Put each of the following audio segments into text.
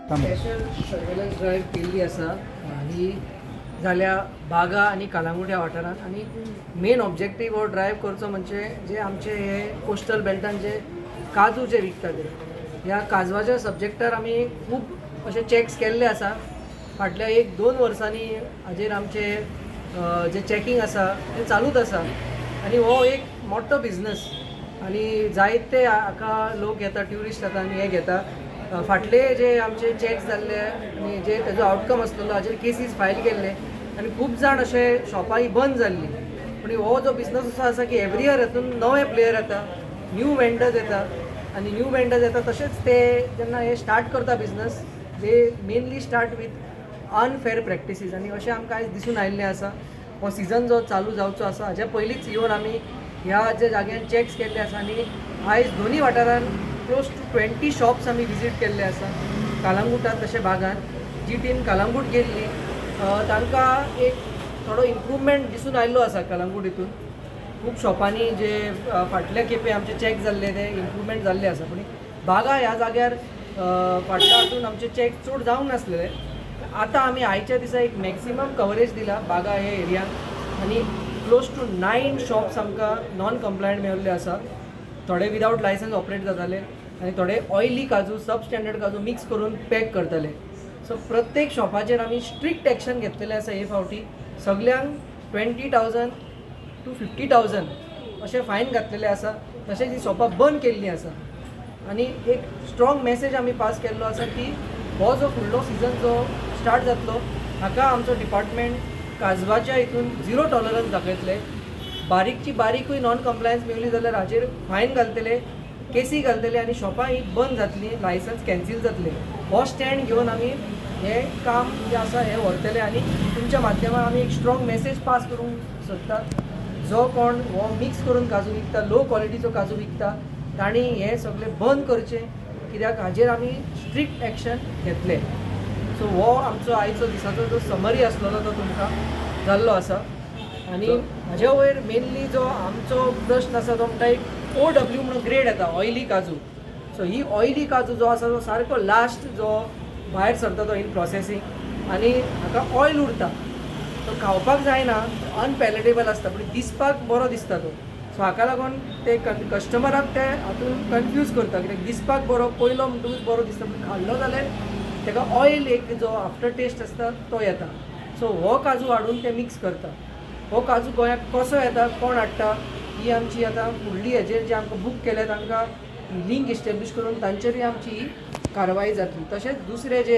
Special surveillance drive केल्ली आसा ही जाल्या बागा आनी कालांगूट ह्या वाठारांत आनी मेन ऑब्जेक्टीव हो ड्रायव्ह करचो म्हणजे जे आमचे हे कोस्टल बेल्टान जे काजू जे विकता ते ह्या काजवाच्या सब्जेक्टार आमी खूब अशे चॅक्स केल्ले आसा फाटल्या 1-2 वर्सांनी हाजेर आमचे जे चॅकींग आसा ते चालूच आसा आनी हो एक मोठो बिझनस आनी जायते हाका लोक येता ट्युरिस्ट येता आनी हे घेता फाटले जे आमचे चॅक्स जाल्ले आनी जे तेजो आउटकम आसलेलो हाजेर केसीस फायल केल्ले आनी खूब जाण अशे शॉपां ही बंद जाल्ली पूण हो जो बिझनस असो आसा की एवरी इयर हातून नवे प्लेयर येता न्यू वेंडर्स येता आनी न्यू वेंडर्स येता तशेंच ते जेन्ना हे स्टार्ट करता business they mainly start with unfair practices आनी अशें आमकां आयज दिसून आयिल्लें आसा हो सिजन जो चालू जावचो आसा हाज्या पयलींच येवन आमी ह्या ज्या जाग्यार चॅक्स केल्ले आसा आनी आयज दोनी वाठारांत क्लोज टू 20 शॉप्स आमी विजीट केल्ले आसा कालांगुटांत तशें बागान जी टीम कालांगूट गेल्ली तांकां एक थोडो इम्प्रूवमेंट दिसून आयिल्लो आसा कालांगूट हितून खूब शॉपांनी जे फाटले खेपे आमचे चॅक जाल्ले ते इम्प्रूवमेंट जाल्ले आसा पूण बागा ह्या जाग्यार फाटल्या हातून आमचे चॅक चड जावंक नासलेले आतां आमी आयच्या दिसा एक मॅक्सिमम कवरेज दिला बागा हे एरियान आनी क्लोज टू 9 शॉप्स आमकां नॉन कंप्लायंट मेळिल्ले आसा थोडे विदाउट लायसन्स ऑपरेट जाताले आनी थोडे ऑयली काजू सब स्टँडर्ड काजू मिक्स करून पॅक करताले सो प्रत्येक शॉपाचेर आमी स्ट्रिक्ट एक्शन घेतलेलें आसा हे फावटी सगल्यांक 20,000 to 50,000 अशें फायन घातलेलें आसा तशेंच ही शॉपां बंद केल्लीं आसा आनी एक स्ट्रॉंग मेसेज आमी पास केल्लो आसा की हो जो फुडलो सिजन जो स्टार्ट जातलो हाका आमचो डिपार्टमेंट काजवाच्या हितून 0 टॉलरन्स दाखयतले बारीकची बारीकूय नॉन कंप्लायन्स मेळ्ळी जाल्यार हाजेर फायन घालतले केसी घालतले आनी शॉपां ही बंद जातली लायसन्स कॅन्सील जातले हो स्टँड घेवन आमी हे काम जे आसा हे व्हरतले आनी तुमच्या माध्यमान आमी एक स्ट्रॉंग मेसेज पास करूंक सोदतात जो कोण हो मिक्स करून काजू विकता लो क्वॉलिटीचो काजू विकता तांणी हे सगळें बंद करचें कित्याक हाजेर आमी स्ट्रिक्ट एक्शन घेतले सो हो आमचो आयचो दिसाचो जो समरी आसलेलो तो तुमकां जाल्लो आसा आनी हाज्या वयर मेनली जो आमचो प्रश्न आसा तो म्हणटा एक OW म्हणून ग्रेड येता ऑयली काजू सो ही ऑयली काजू जो आसा तो सारको लास्ट जो भायर सरता तो इन प्रोसेसींग आनी हाका ऑयल उरता तो खावपाक जायना अनपॅलेटेबल आसता पूण दिसपाक बरो दिसता तो सो हाका लागून ते कस्टमराक ते हातून कन्फ्यूज करता कित्याक दिसपाक बरो पयलो म्हणटकूच बरो दिसता पूण खाल्लो जाल्यार ताका ऑयल एक जो आफ्टर टेस्ट आसता तो येता सो हो काजू हाडून ते मिक्स करता हो काजू गोंयाक कसो येता कोण हाडटा ही आमची आतां फुडली हेजेर जे आमकां बूक केले तांकां लिंक इस्टेब्लीश करून तांचेरूय आमची कारवाई जातली तशेंच दुसरे जे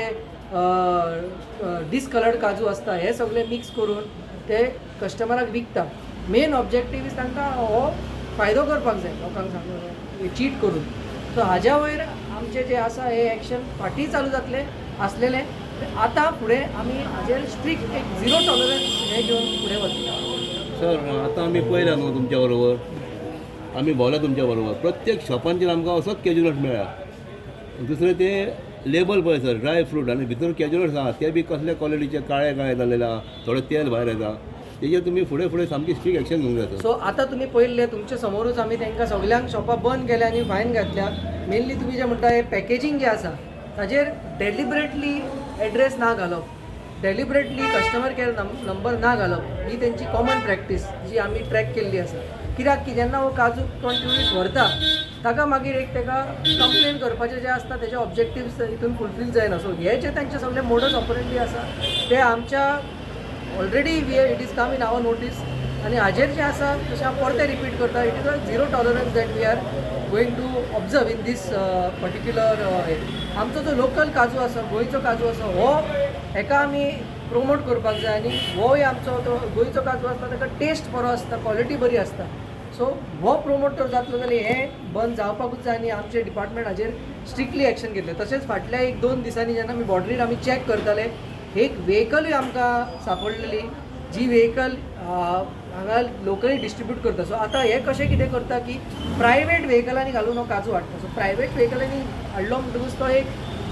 डिसकलर्ड काजू आसता हे सगळे मिक्स करून ते कस्टमराक विकता मेन ऑब्जेक्टीव इज तांकां हो फायदो करपाक जाय लोकांक सांगून चीट करून सो हाज्या वयर आमचे जे आसा हे एक्शन फाटीं चालू जातले आसलेले आतां फुडें आमी हाजेर स्ट्रिक्ट एक 0 टॉलरन्स हे घेवन फुडें वतले सर आतां आमी पळयला न्हू तुमच्या बरोबर आमी भोंवला तुमच्या बरोबर प्रत्येक शॉपांचेर आमकां असोच कॅज्युलट मेळ्ळा दुसरें ते लेबल पळय सर ड्राय फ्रूट आनी भितर कॅज्युलट्स आहा ते बी कसले क्वॉलिटीचे काळे काळे जाल्लेले आहा थोडे तेल भायर येता तेजेर तुमी फुडें फुडें सामकी स्ट्रिक्ट एक्शन घेवंक जाय सो आतां तुमी पळयल्ले तुमच्या समोरूच आमी तांकां सगल्यांक शॉपां बंद केल्या आनी फायन घातल्या मेनली तुमी जे म्हणटा हे पॅकेजींग जे आसा ताजेर डेलिबरेटली एड्रेस ना घालप डेलिबरेटली कस्टमर केअर नंबर ना घालप ही तेंची कॉमन प्रॅक्टीस जी आमी ट्रॅक केल्ली आसा कित्याक की जेन्ना हो काजू कोण ट्युरिस्ट व्हरता ताका मागीर एक ताका कंप्लेन करपाचें जें आसता तेजे ऑब्जेक्टिव्स हितून फुलफील जायना सो हे जे तांचे सगळे मोडस ऑपरेंडी आसा ते आमच्या already it is come in our notice आनी हाजेर जें आसा तशें हांव परतें रिपीट करता it is a 0 tolerance that we are going to observe in this particular आमचो जो लोकल काजू आसा गोंयचो काजू आसा हो हेका आमी प्रोमोट करपाक जाय आनी होय आमचो तो गोंयचो काजू आसता ताका टेस्ट बरो आसता क्वॉलिटी बरी आसता सो हो प्रोमोट जर जातलो जाल्यार हें बंद जावपाकूच जाय आनी आमचे डिपार्टमेंट हाजेर स्ट्रिक्टली एक्शन घेतलें तशेंच फाटल्या 1-2 दिसांनी जेन्ना आमी बॉर्डरीर आमी चॅक करताले एक वेहिकलूय आमकां सांपडलेली जी वेहिकल हांगा लोकली डिस्ट्रिब्यूट करता सो आतां हे कशें कितें करता की प्रायवेट वेहिकलांनी घालून हो काजू हाडटा सो प्रायवेट वेहिकलांनी हाडलो म्हणटकूच तो एक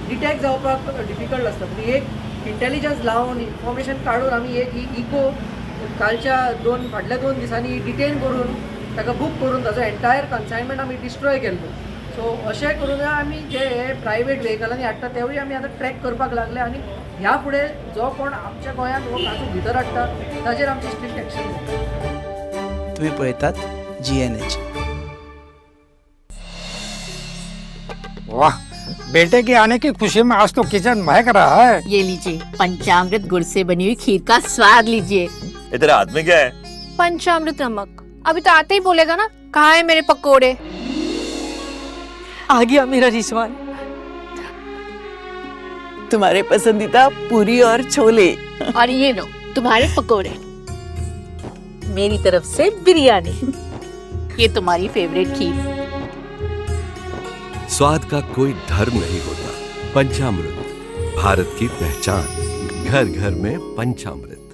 डिटेक्ट जावपाक डिफिकल्ट आसता पूण एक इंटेलिजन्स लावन इन्फॉर्मेशन काडून आमी एक इको कालच्या फाटल्या 2 दिसांनी डिटेन करून ताका बूक करून ताजो एंटायर कन्सायनमेंट आमी डिस्ट्रॉय केल्लो सो अशें करून आमी जे प्रायवेट व्हेकलांनी हाडटा तेवूय आमी आतां ट्रॅक करपाक लागले आनी ह्या फुडें जो कोण आमच्या गोंयांत हो काजू भितर हाडटा ताचेर आमची स्ट्रिक्ट एक्शन जाता. तुम्ही पळयतात GNH. वाह, बेटे के आने की खुशी में आज तो किचन महक रहा है. ये लीजिए पंचामृत गुड़ से बनी हुई खीर का स्वाद लीजिए. ये तेरे हाथ में क्या है? पंचामृत नमक. अभी तो आते ही बोलेगा ना, कहाँ है मेरे पकोड़े. आ गया मेरा रिजवान, तुम्हारे पसंदीदा पूरी और छोले. और ये लो तुम्हारे पकोड़े. मेरी तरफ से बिरयानी. ये तुम्हारी फेवरेट खीर. स्वाद का कोई धर्म नहीं होता. पंचामृत, भारत की पहचान. घर घर में पंचामृत.